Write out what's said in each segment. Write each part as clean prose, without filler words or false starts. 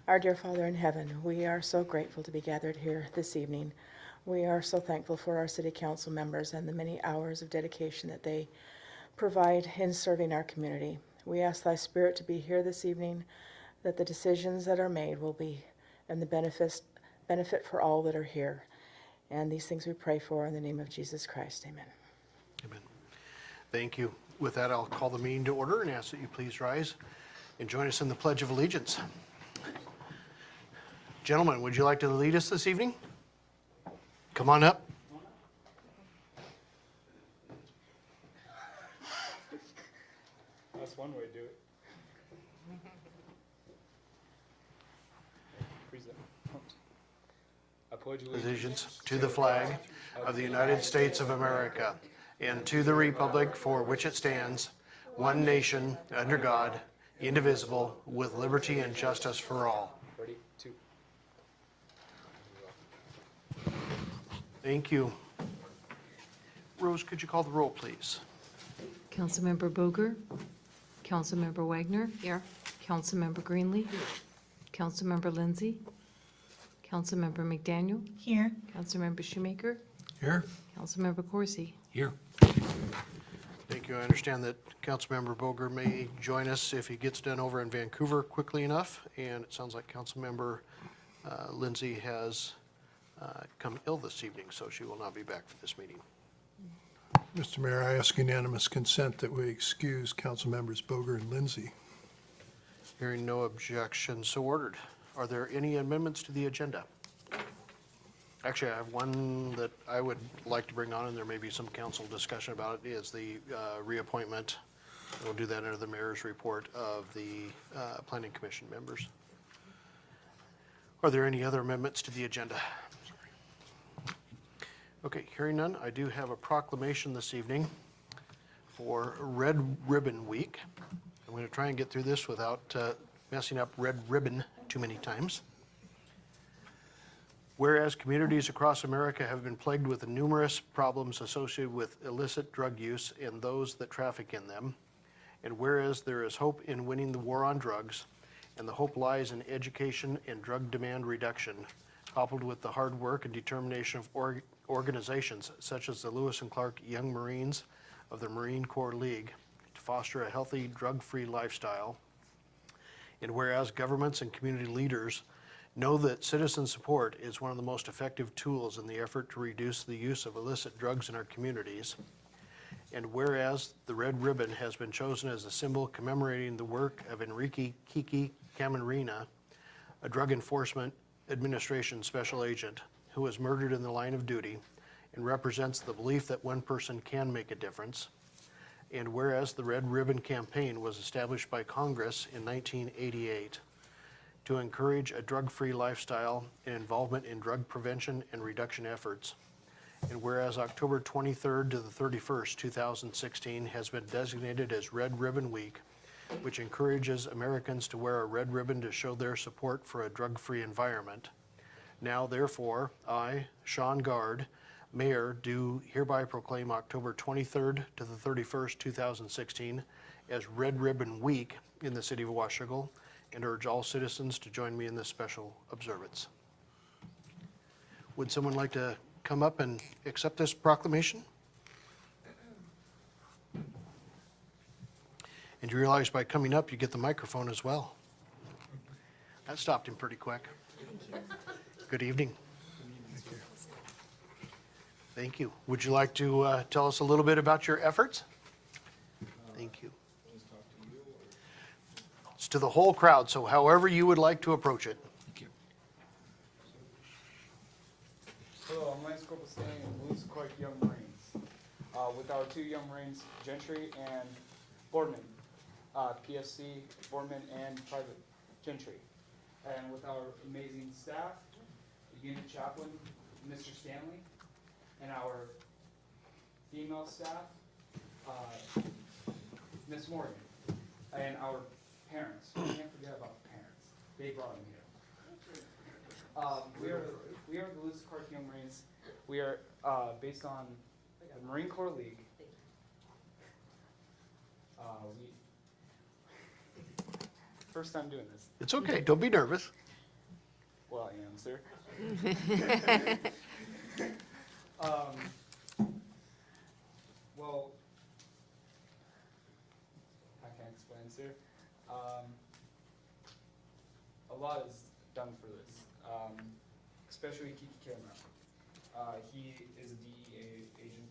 Our dear Father in heaven, we are so grateful to be gathered here this evening. We are so thankful for our city council members and the many hours of dedication that they provide in serving our community. We ask thy Spirit to be here this evening, that the decisions that are made will be and the benefit for all that are here. And these things we pray for in the name of Jesus Christ. Amen. Amen. Thank you. With that, I'll call the meeting to order and ask that you please rise and join us in the Pledge of Allegiance. Gentlemen, would you like to lead us this evening? Come on up. That's one way to do it. Present. I pledge Allegiance to the flag of the United States of America and to the republic for which it stands, one nation, under God, indivisible, with liberty and justice for all. Ready? 2. Thank you. Rose, could you call the roll, please? Councilmember Boger. Councilmember Wagner. Here. Councilmember Greenlee. Councilmember Lindsay. Councilmember McDaniel. Here. Councilmember Shoemaker. Here. Councilmember Coursey. Here. Thank you. I understand that Councilmember Boger may join us if he gets done over in Vancouver quickly enough. And it sounds like Councilmember Lindsay has come ill this evening, so she will not be back for this meeting. Mr. Mayor, I ask unanimous consent that we excuse council members Boger and Lindsay. Hearing no objection, so ordered. Are there any amendments to the agenda? Actually, I have one that I would like to bring on, and there may be some council discussion about it, is the reappointment. We'll do that under the mayor's report of the planning commission members. Are there any other amendments to the agenda? Okay, hearing none, I do have a proclamation this evening for Red Ribbon Week. I'm going to try and get through this without messing up red ribbon too many times. Whereas communities across America have been plagued with numerous problems associated with illicit drug use and those that traffic in them, and whereas there is hope in winning the war on drugs, and the hope lies in education and drug demand reduction, coupled with the hard work and determination of organizations such as the Lewis and Clark Young Marines of the Marine Corps League to foster a healthy, drug-free lifestyle. And whereas governments and community leaders know that citizen support is one of the most effective tools in the effort to reduce the use of illicit drugs in our communities. And whereas the red ribbon has been chosen as a symbol commemorating the work of Enrique Kiki Camarena, a Drug Enforcement Administration special agent who was murdered in the line of duty and represents the belief that one person can make a difference. And whereas the Red Ribbon Campaign was established by Congress in 1988 to encourage a drug-free lifestyle and involvement in drug prevention and reduction efforts. And whereas October 23rd to the 31st, 2016 has been designated as Red Ribbon Week, which encourages Americans to wear a red ribbon to show their support for a drug-free environment. Now, therefore, I, Sean Gard, Mayor, do hereby proclaim October 23rd to the 31st, 2016 as Red Ribbon Week in the city of Washougal, and urge all citizens to join me in this special observance. Would someone like to come up and accept this proclamation? And you realize by coming up, you get the microphone as well. That stopped him pretty quick. Good evening. Thank you. Would you like to tell us a little bit about your efforts? Thank you. It's to the whole crowd, so however you would like to approach it. Thank you. Hello, I'm Lance Corporal Stanley of Lewis and Clark Young Marines. With our 2 Young Marines, Gentry and Boardman, PFC, Boardman, and Private Gentry. And with our amazing staff, the unit chaplain, Mr. Stanley, and our female staff, Miss Morgan, and our parents. We can't forget about the parents. They brought them here. We are the Lewis and Clark Young Marines. We are based on the Marine Corps League. First time doing this. It's okay. Don't be nervous. Well, I am, sir. Well, I can't explain, sir. A lot is done for this, especially Kiki Camera. He is a DEA agent.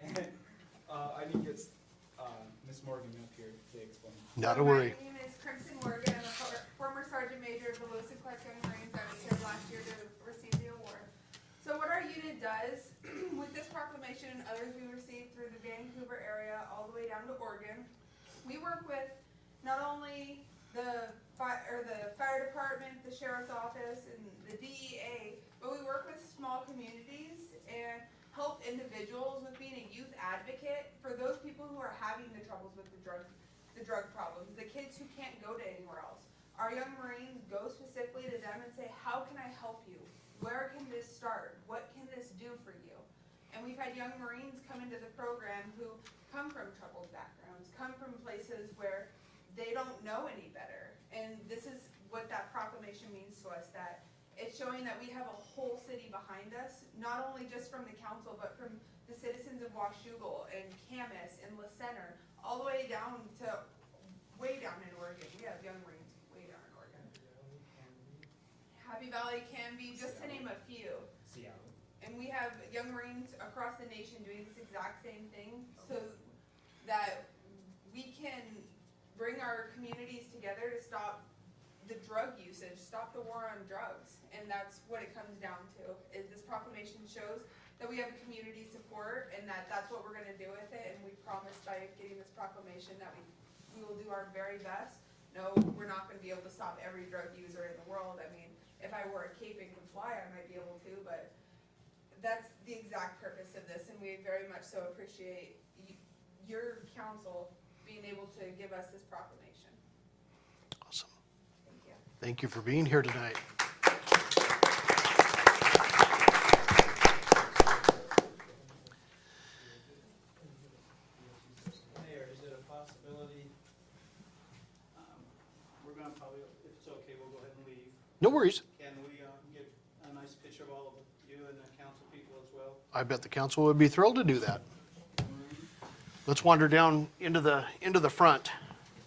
And I need to get Miss Morgan up here to explain. Not So a worry. My name is Crimson Morgan. I'm a former Sergeant Major of the Lewis and Clark Young Marines. I was here last year to receive the award. So what our unit does, with this proclamation and others we received through the Vancouver area all the way down to Oregon, we work with not only the fire department, the sheriff's office, and the DEA, but we work with small communities and help individuals with being a youth advocate for those people who are having the troubles with the drug problems, the kids who can't go to anywhere else. Our young Marines go specifically to them and say, how can I help you? Where can this start? What can this do for you? And we've had young Marines come into the program who come from troubled backgrounds, come from places where they don't know any better. And this is what that proclamation means to us, that it's showing that we have a whole city behind us, not only just from the council, but from the citizens of Washougal and Camas and La Center, all the way down to way down in Oregon. We have young Marines way down in Oregon. Happy Valley, Canby, just to name a few. Seattle. And we have young Marines across the nation doing this exact same thing so that we can bring our communities together to stop the drug usage, stop the war on drugs. And that's what it comes down to, is this proclamation shows that we have a community support and that's what we're gonna do with it. And we promise by getting this proclamation that we will do our very best. No, we're not gonna be able to stop every drug user in the world. I mean, if I wore a cape and could fly, I might be able to, but that's the exact purpose of this, and we very much so appreciate your council being able to give us this proclamation. Awesome. Thank you. Thank you for being here tonight. Mayor, is it a possibility, we're gonna probably, if it's okay, we'll go ahead and leave. No worries. Can we get a nice picture of all of you and the council people as well? I bet the council would be thrilled to do that. Let's wander down into the front.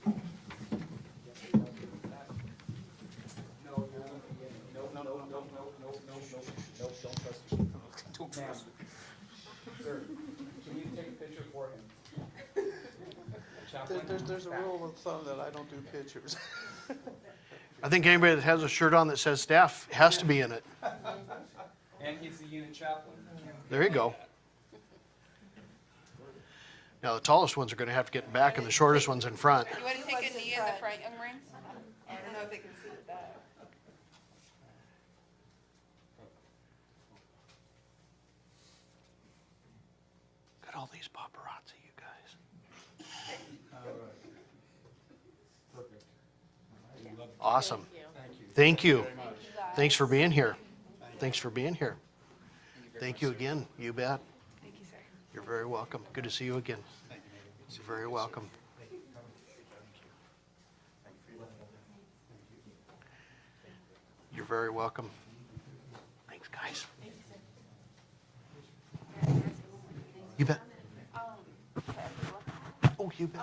No, don't trust me. Don't trust me. Sir, can you take a picture for him? Chaplain? There's a rule of thumb that I don't do pictures. I think anybody that has a shirt on that says staff has to be in it. And he's the unit chaplain. There you go. Now, the tallest ones are going to have to get back and the shortest ones in front. You want to take a knee in the front, young Marines? I don't know if they can see that. Look at all these paparazzi, you guys. Perfect. Awesome. Thank you. Thank you. Very much. Thanks for being here. Thanks for being here. Thank you again. You bet. Thank you, sir. You're very welcome. Good to see you again. You're very welcome. You're very welcome. Thanks, guys. You bet. Oh, you bet.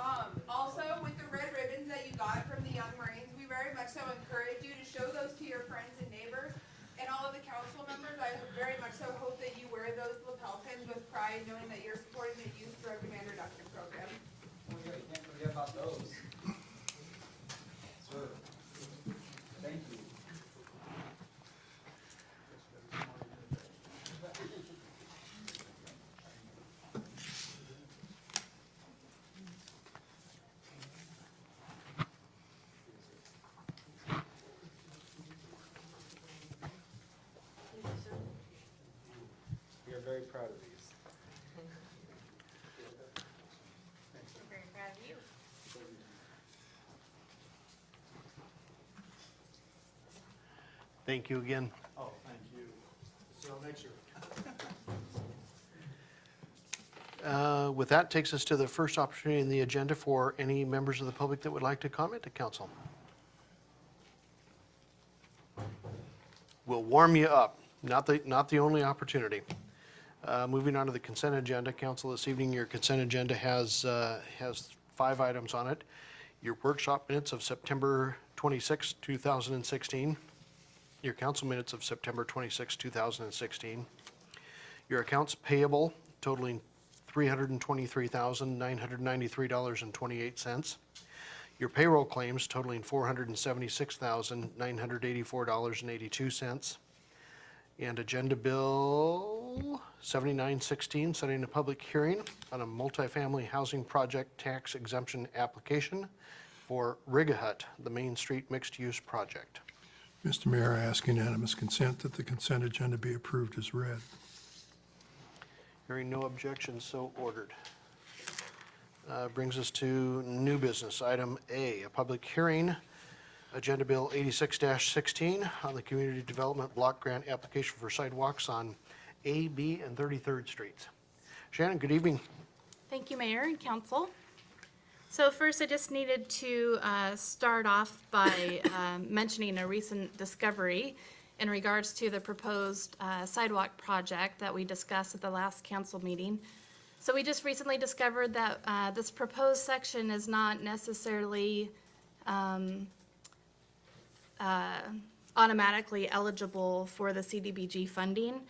Also, with the red ribbons that you got from the Young Marines, we very much so encourage you to show those to your friends and neighbors. And all of the council members, I very much so hope that you wear those lapel pins with pride, knowing that you're supporting the Youth Drug Demand Reduction Program. Oh yeah, you can't forget about those. Sir, thank you. We are very proud of these. Very proud of you. Thank you again. Oh, thank you. So I'll make sure. With that, takes us to the first opportunity in the agenda for any members of the public that would like to comment to council. will warm you up. Not the only opportunity. Moving on to the consent agenda, council, this evening, your consent agenda has 5 items on it. Your workshop minutes of September 26, 2016. Your council minutes of September 26, 2016. Your accounts payable totaling $323,993.28. Your payroll claims totaling $476,984.82. And Agenda Bill 7916, setting a public hearing on a multifamily housing project tax exemption application for Rigahut, the Main Street mixed-use project. Mr. Mayor, I ask unanimous consent that the consent agenda be approved as read. Hearing no objections, so ordered. Brings us to new business. Item A, a public hearing, Agenda Bill 86-16 on the Community Development Block Grant application for sidewalks on A, B, and 33rd Streets. Shannon, good evening. Thank you, Mayor and Council. So first, I just needed to start off by mentioning a recent discovery in regards to the proposed sidewalk project that we discussed at the last council meeting. So we just recently discovered that this proposed section is not necessarily automatically eligible for the CDBG funding.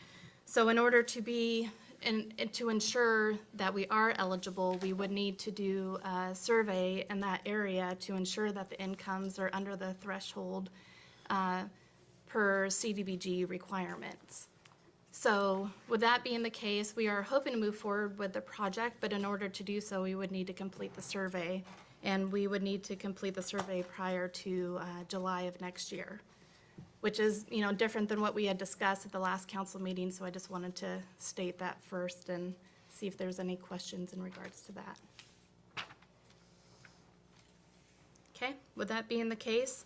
So in order to be, and to ensure that we are eligible, we would need to do a survey in that area to ensure that the incomes are under the threshold per CDBG requirements. So with that being the case, we are hoping to move forward with the project, but in order to do so, we would need to complete the survey. And we would need to complete the survey prior to July of next year, which is, different than what we had discussed at the last council meeting. So I just wanted to state that first and see if there's any questions in regards to that. Okay, with that being the case,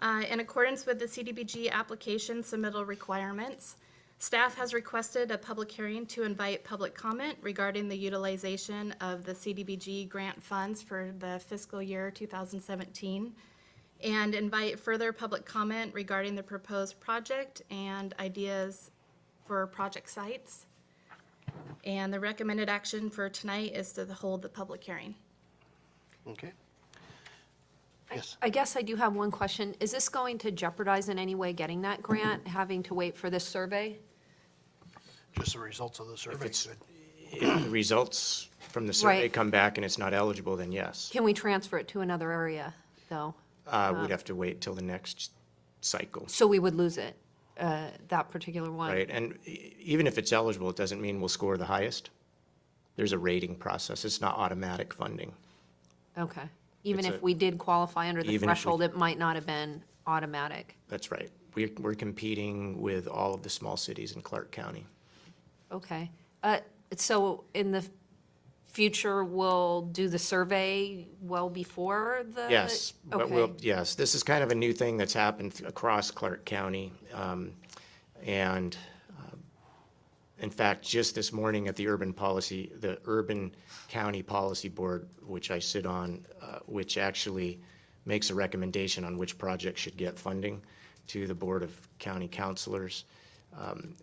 in accordance with the CDBG application submittal requirements, staff has requested a public hearing to invite public comment regarding the utilization of the CDBG grant funds for the fiscal year 2017, and invite further public comment regarding the proposed project and ideas for project sites. And the recommended action for tonight is to hold the public hearing. Okay. Yes. I guess I do have one question. Is this going to jeopardize in any way getting that grant, having to wait for this survey? Just the results of the survey. it's- Good. If the results from the survey Right. come back and it's not eligible, then yes. Can we transfer it to another area, though? We'd have to wait till the next cycle, So we would lose it, that particular one? right? And even if it's eligible, it doesn't mean we'll score the highest. There's a rating process. It's not automatic funding. Okay. Even It's if a- we did qualify under the Even if we- threshold, it might not have been automatic? That's right. We're competing with all of the small cities in Clark County. Okay. So in the future, we'll do the survey well before the? Yes, but Okay. yes, this is kind of a new thing that's happened across Clark County. And in fact, just this morning at the Urban County Policy Board, which I sit on, which actually makes a recommendation on which projects should get funding to the Board of County Councilors.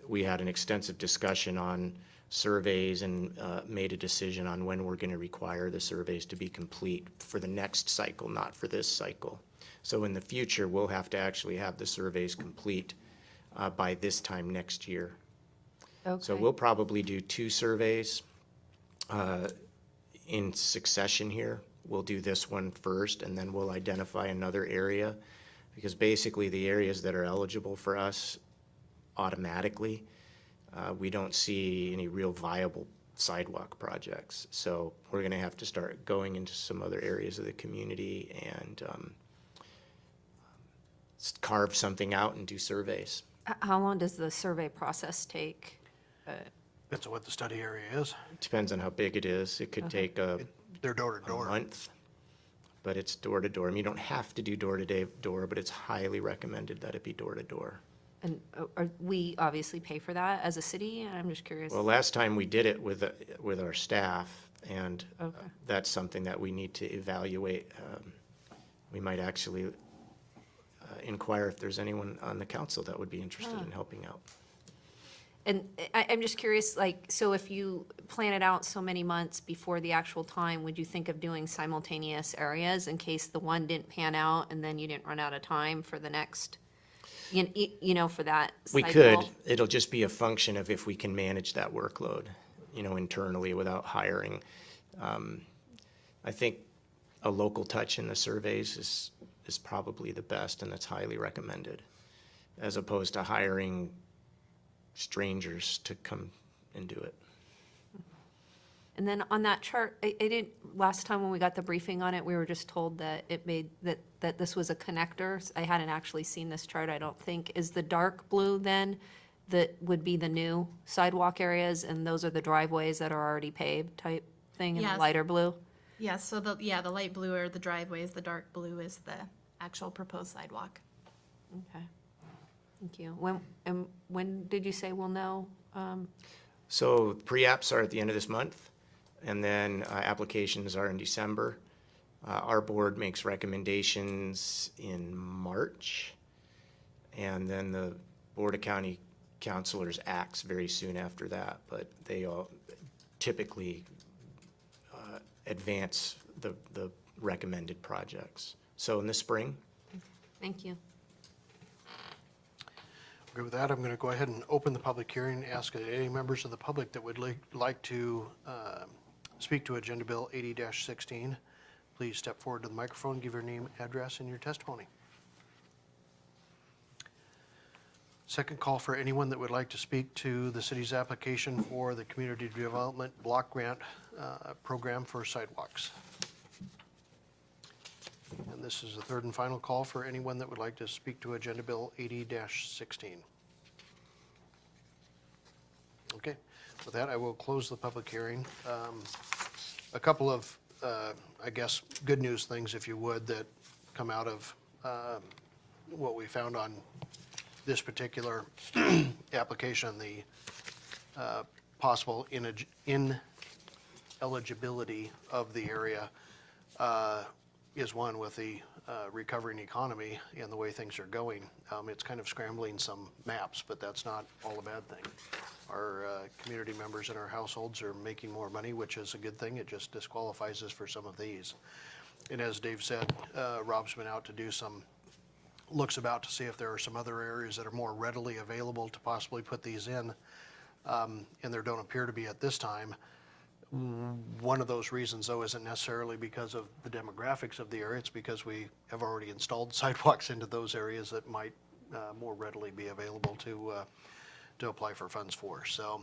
We had an extensive discussion on surveys and made a decision on when we're going to require the surveys to be complete for the next cycle, not for this cycle. So in the future, we'll have to actually have the surveys complete by this time next year. So Okay. we'll probably do 2 surveys in succession here. We'll do this one first, and then we'll identify another area, because basically the areas that are eligible for us automatically, we don't see any real viable sidewalk projects. So we're going to have to start going into some other areas of the community and carve something out and do surveys. How long does the survey process take? Depends on what the study area is. Depends on how big it is. It could take a They're door to door. month, but it's door to door. I mean, you don't have to do door to door, but it's highly recommended that it be door to door. And we obviously pay for that as a city? I'm just curious. Well, last time we did it with our staff, and Okay. that's something that we need to evaluate. We might actually inquire if there's anyone on the council that would be interested in helping out. And I'm just curious, like, so if you plan it out so many months before the actual time, would you think of doing simultaneous areas in case the one didn't pan out and then you didn't run out of time for the next, for that We cycle? could, it'll just be a function of if we can manage that workload, internally without hiring. I think a local touch in the surveys is probably the best, and that's highly recommended, as opposed to hiring strangers to come and do it. And then on that chart, I didn't, last time when we got the briefing on it, we were just told that it made, that this was a connector. I hadn't actually seen this chart, I don't think. Is the dark blue then, that would be the new sidewalk areas, and those are the driveways that are already paved type thing, and the Yes. lighter blue? Yeah, so the light blue are the driveways, the dark blue is the actual proposed sidewalk. Okay, thank you. When did you say we'll know? So pre-apps are at the end of this month, and then applications are in December. Our board makes recommendations in March, and then the Board of County Councilors acts very soon after that, but they all typically advance the recommended projects. So in the spring. Thank you. Okay, with that, I'm going to go ahead and open the public hearing, ask any members of the public that would like to speak to Agenda Bill 80-16. Please step forward to the microphone, give your name, address, and your testimony. Second call for anyone that would like to speak to the city's application for the Community Development Block Grant Program for sidewalks. And this is the third and final call for anyone that would like to speak to Agenda Bill 80-16. Okay, with that, I will close the public hearing. A couple of, I guess, good news things, if you would, that come out of what we found on this particular application, the possible ineligibility of the area is one with the recovering economy and the way things are going. It's kind of scrambling some maps, but that's not all a bad thing. Our community members in our households are making more money, which is a good thing. It just disqualifies us for some of these. And as Dave said, Rob's been out to do some looks about to see if there are some other areas that are more readily available to possibly put these in, and there don't appear to be at this time. One of those reasons, though, isn't necessarily because of the demographics of the area. It's because we have already installed sidewalks into those areas that might more readily be available to apply for funds for. So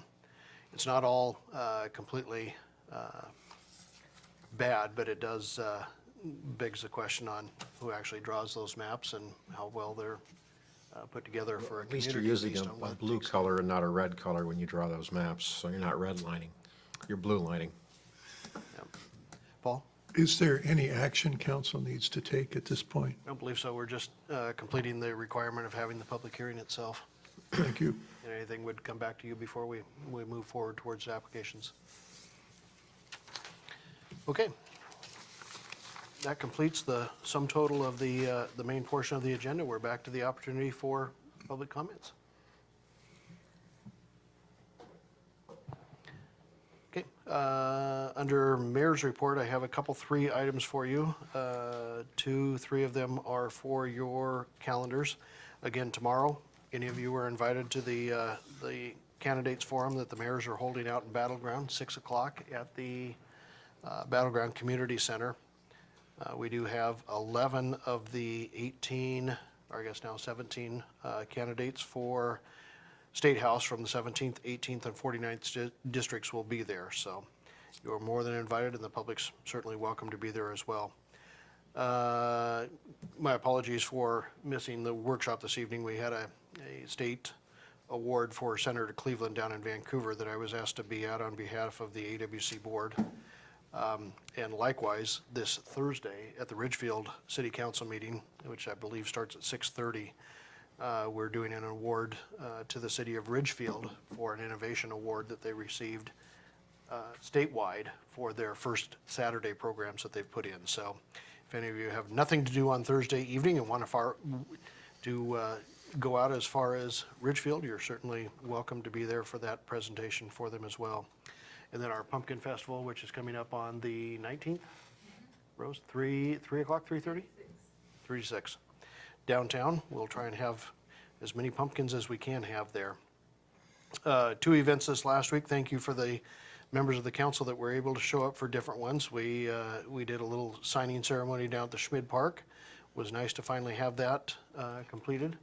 it's not all completely bad, but it does begs the question on who actually draws those maps and how well they're put together for a At least community. you're using based a on what it blue takes. color and not a red color when you draw those maps, so you're not redlining, you're blue lining. Yep. Paul? Is there any action council needs to take at this point? I don't believe so. We're just completing the requirement of having the public hearing itself. Thank you. And anything would come back to you before we move forward towards applications. Okay. That completes the sum total of the main portion of the agenda. We're back to the opportunity for public comments. Okay, under Mayor's Report, I have a couple, 3 items for you. 2, 3 of them are for your calendars. Again, tomorrow, any of you are invited to the candidates forum that the mayors are holding out in Battleground, 6 o'clock at the Battleground Community Center. We do have 11 of the 18, or I guess now 17 candidates for State House from the 17th, 18th, and 49th districts will be there. So you're more than invited, and the public's certainly welcome to be there as well. My apologies for missing the workshop this evening. We had a state award for Senator Cleveland down in Vancouver that I was asked to be at on behalf of the AWC board. And likewise, this Thursday at the Ridgefield City Council meeting, which I believe starts at 6:30, we're doing an award to the city of Ridgefield for an innovation award that they received statewide for their first Saturday programs that they've put in. So if any of you have nothing to do on Thursday evening and want to to go out as far as Ridgefield, you're certainly welcome to be there for that presentation for them as well. And then our Pumpkin Festival, which is coming up on the 19th, Rose, 3 o'clock, 3:30? 3 to 6. Downtown, we'll try and have as many pumpkins as we can have there. 2 events this last week. Thank you for the members of the council that were able to show up for different ones. We did a little signing ceremony down at the Schmid Park. It was nice to finally have that completed.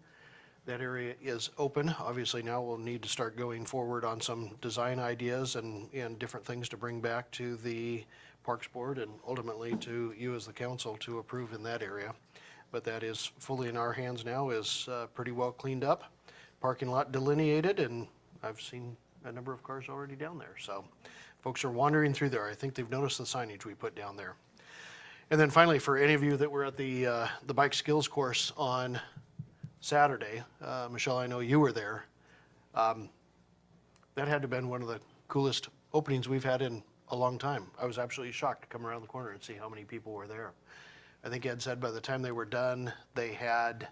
That area is open. Obviously now we'll need to start going forward on some design ideas and different things to bring back to the Parks Board and ultimately to you as the council to approve in that area. But that is fully in our hands now, is pretty well cleaned up. Parking lot delineated, and I've seen a number of cars already down there. So folks are wandering through there. I think they've noticed the signage we put down there. And then finally, for any of you that were at the bike skills course on Saturday, Michelle, I know you were there. That had to have been one of the coolest openings we've had in a long time. I was absolutely shocked to come around the corner and see how many people were there. I think Ed said by the time they were done, they had,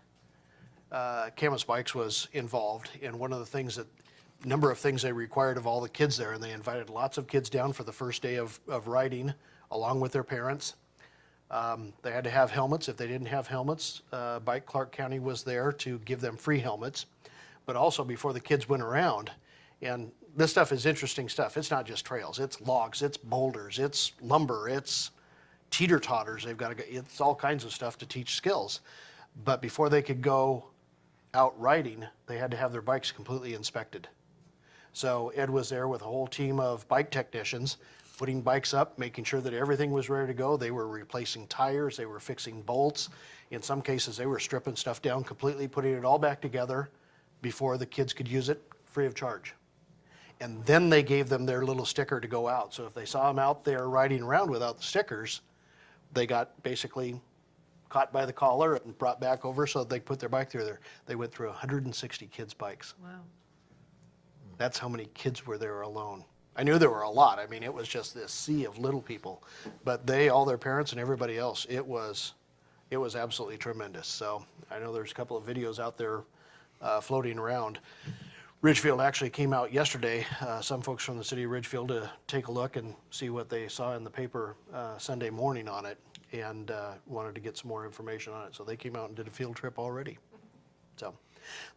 Camus Bikes was involved in one of the things that, number of things they required of all the kids there, and they invited lots of kids down for the first day of riding along with their parents. They had to have helmets. If they didn't have helmets, Bike Clark County was there to give them free helmets. But also before the kids went around, and this stuff is interesting stuff. It's not just trails. It's logs, it's boulders, it's lumber, it's teeter-totters. They've got to go, it's all kinds of stuff to teach skills. But before they could go out riding, they had to have their bikes completely inspected. So Ed was there with a whole team of bike technicians, putting bikes up, making sure that everything was ready to go. They were replacing tires, they were fixing bolts. In some cases, they were stripping stuff down completely, putting it all back together before the kids could use it free of charge. And then they gave them their little sticker to go out. So if they saw them out there riding around without the stickers, they got basically caught by the collar and brought back over so they put their bike through there. They went through 160 kids' bikes. Wow. That's how many kids were there alone. I knew there were a lot. I mean, it was just this sea of little people. But they, all their parents and everybody else, it was absolutely tremendous. So I know there's a couple of videos out there floating around. Ridgefield actually came out yesterday, some folks from the city of Ridgefield, to take a look and see what they saw in the paper Sunday morning on it, and wanted to get some more information on it. So they came out and did a field trip already. So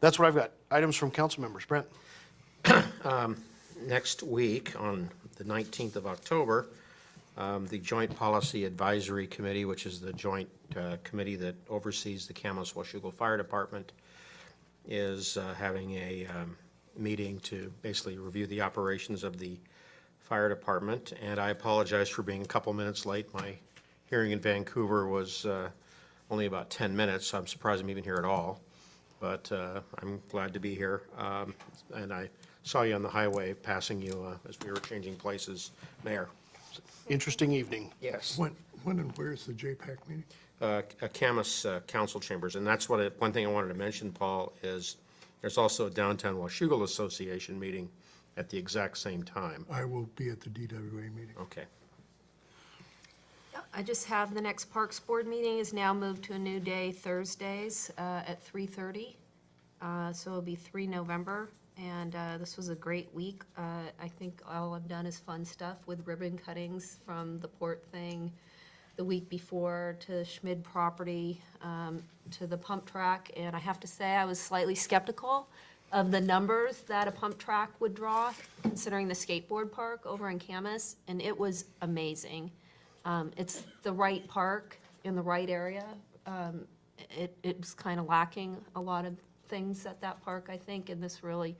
that's what I've got. Items from council members. Brent? Next week, on the 19th of October, the Joint Policy Advisory Committee, which is the joint committee that oversees the Camas-Washougal Fire Department, is having a meeting to basically review the operations of the fire department. And I apologize for being a couple minutes late. My hearing in Vancouver was only about 10 minutes, so I'm surprised I'm even here at all. But I'm glad to be here. And I saw you on the highway passing you as we were changing places, Mayor. Interesting evening. Yes. When and where is the JPAC meeting? Camas Council Chambers. And that's one thing I wanted to mention, Paul, is there's also a Downtown Washougal Association meeting at the exact same time. I will be at the DWA meeting. Okay. I just have the next Parks Board meeting is now moved to a new day, Thursdays at 3:30. So it'll be 3 November. And this was a great week. I think all I've done is fun stuff with ribbon cuttings from the port thing the week before to Schmid property, to the pump track. And I have to say, I was slightly skeptical of the numbers that a pump track would draw, considering the skateboard park over in Camas, and it was amazing. It's the right park in the right area. It was kind of lacking a lot of things at that park, I think, and this really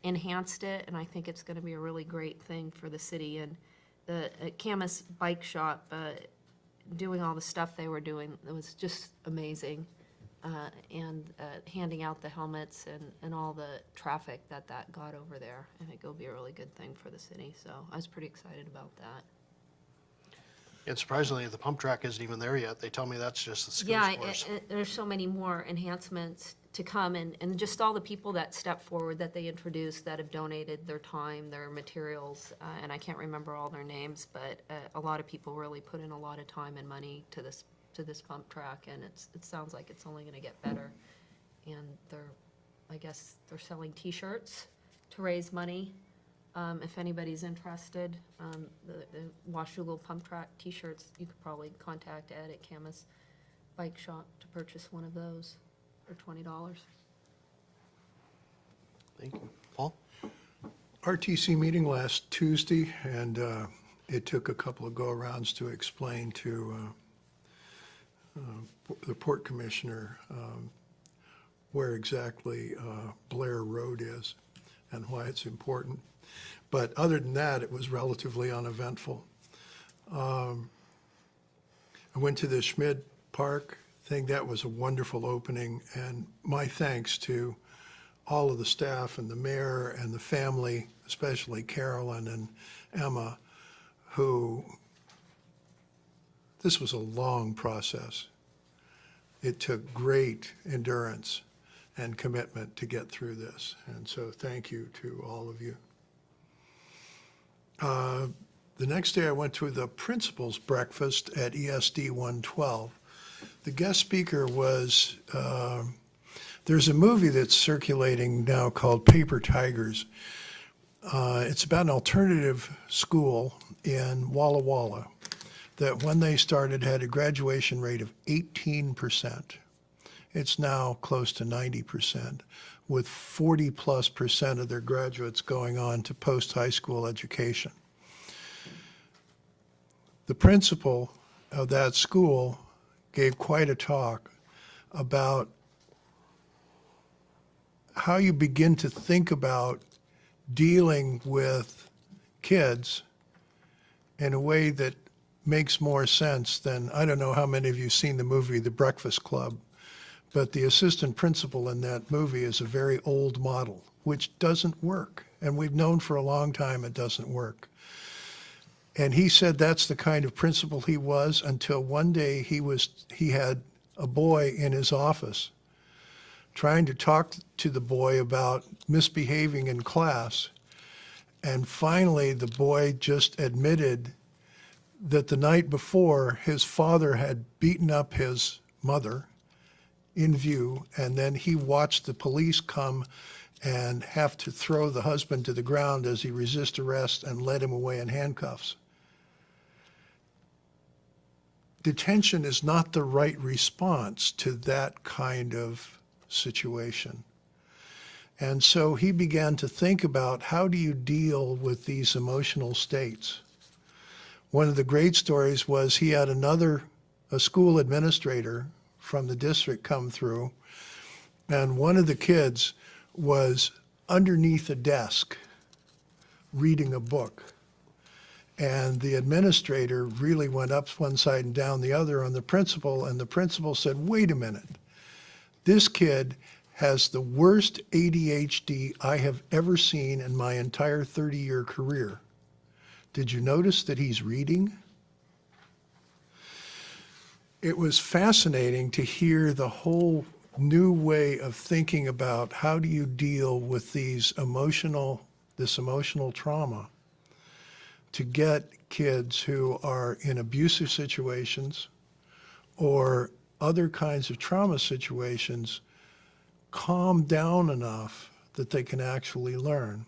enhanced it, and I think it's going to be a really great thing for the city. And the Camas Bike Shop, doing all the stuff they were doing, it was just amazing. And handing out the helmets and all the traffic that got over there. I think it'll be a really good thing for the city, so I was pretty excited about that. And surprisingly, the pump track isn't even there yet. They tell me that's just the skills Yeah, course. there's so many more enhancements to come, and just all the people that stepped forward that they introduced that have donated their time, their materials, and I can't remember all their names, but a lot of people really put in a lot of time and money to this pump track, and it sounds like it's only going to get better. and I guess they're selling T-shirts to raise money. If anybody's interested, the Washougal Pump Track T-shirts, you could probably contact Ed at Camus Bike Shop to purchase one of those for $20. Thank you. Paul? RTC meeting last Tuesday, and it took a couple of go-arounds to explain to the Port Commissioner where exactly Blair Road is and why it's important. But other than that, it was relatively uneventful. I went to the Schmid Park thing. That was a wonderful opening, and my thanks to all of the staff and the mayor and the family, especially Carolyn and Emma, this was a long process. It took great endurance and commitment to get through this, and so thank you to all of you. The next day I went to the principals' breakfast at ESD 112. The guest speaker was, there's a movie that's circulating now called Paper Tigers. It's about an alternative school in Walla Walla that when they started had a graduation rate of 18%. It's now close to 90%, with 40+% of their graduates going on to post-high school education. The principal of that school gave quite a talk about how you begin to think about dealing with kids in a way that makes more sense than, I don't know how many of you have seen the movie The Breakfast Club, but the assistant principal in that movie is a very old model, which doesn't work. And we've known for a long time it doesn't work. And he said that's the kind of principal he was until one day he had a boy in his office trying to talk to the boy about misbehaving in class. And finally, the boy just admitted that the night before, his father had beaten up his mother in view, and then he watched the police come and have to throw the husband to the ground as he resisted arrest and led him away in handcuffs. Detention is not the right response to that kind of situation. And so he began to think about, how do you deal with these emotional states? One of the great stories was he had a school administrator from the district come through, and one of the kids was underneath a desk reading a book. And the administrator really went up one side and down the other on the principal, and the principal said, wait a minute, this kid has the worst ADHD I have ever seen in my entire 30-year career. Did you notice that he's reading? It was fascinating to hear the whole new way of thinking about how do you deal with this emotional trauma to get kids who are in abusive situations or other kinds of trauma situations calm down enough that they can actually learn.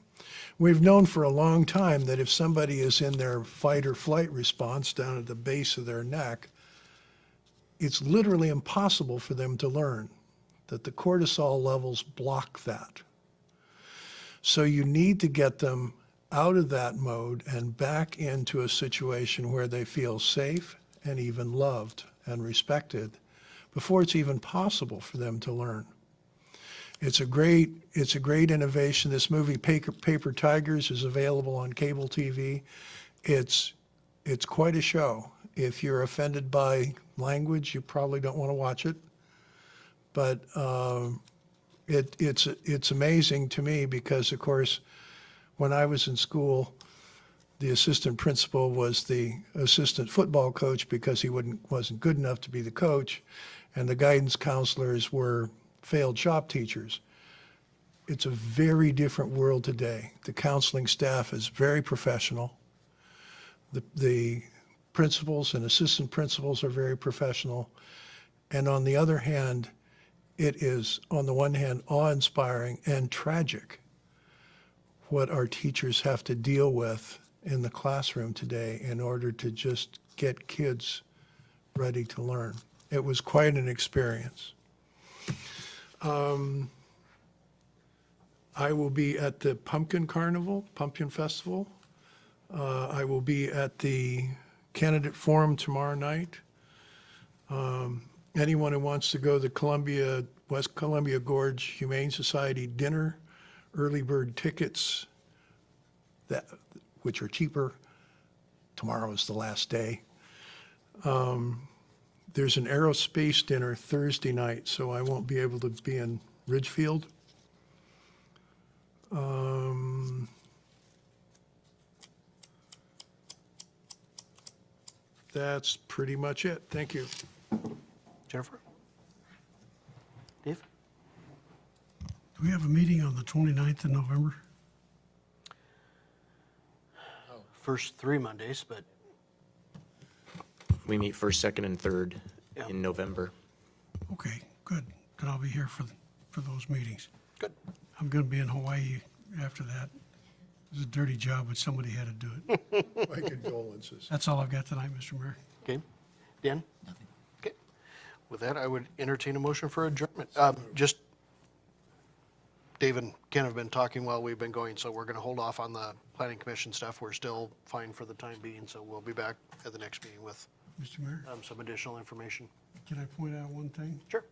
We've known for a long time that if somebody is in their fight or flight response down at the base of their neck, it's literally impossible for them to learn, that the cortisol levels block that. So you need to get them out of that mode and back into a situation where they feel safe and even loved and respected before it's even possible for them to learn. It's a great innovation. This movie, Paper Tigers, is available on cable TV. It's quite a show. If you're offended by language, you probably don't want to watch it. But it's amazing to me because, of course, when I was in school, the assistant principal was the assistant football coach because he wasn't good enough to be the coach, and the guidance counselors were failed shop teachers. It's a very different world today. The counseling staff is very professional. The principals and assistant principals are very professional. And on the other hand, it is, on the one hand, awe-inspiring and tragic what our teachers have to deal with in the classroom today in order to just get kids ready to learn. It was quite an experience. I will be at the Pumpkin Festival. I will be at the Candidate Forum tomorrow night. Anyone who wants to go to the West Columbia Gorge Humane Society dinner, early bird tickets, which are cheaper. Tomorrow is the last day. There's an aerospace dinner Thursday night, so I won't be able to be in Ridgefield. That's pretty much it. Thank you. Jennifer? Dave? Do we have a meeting on the 29th of November? First 3 Mondays, but We meet first, second, and third Yeah. in November. Okay, good. Then I'll be here for those meetings. good. I'm going to be in Hawaii after that. It was a dirty job, but somebody had to do it. My condolences. That's all I've got tonight, Mr. Mayor. Okay. Dan? Nothing. Okay. With that, I would entertain a motion for adjournment. Just, Dave and Ken have been talking while we've been going, so we're going to hold off on the planning commission stuff. We're still fine for the time being, so we'll be back at the next meeting with Mr. Mayor, some additional information. can I point out one thing? Sure.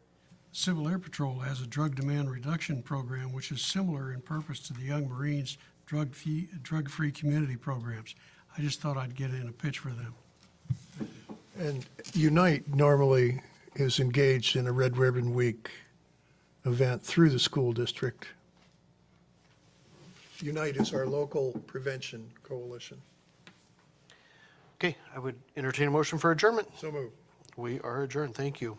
Civil Air Patrol has a drug demand reduction program, which is similar in purpose to the Young Marines drug-free community programs. I just thought I'd get in a pitch for them. And Unite normally is engaged in a Red Ribbon Week event through the school district. Unite is our local prevention coalition. Okay, I would entertain a motion for adjournment. So moved. We are adjourned. Thank you.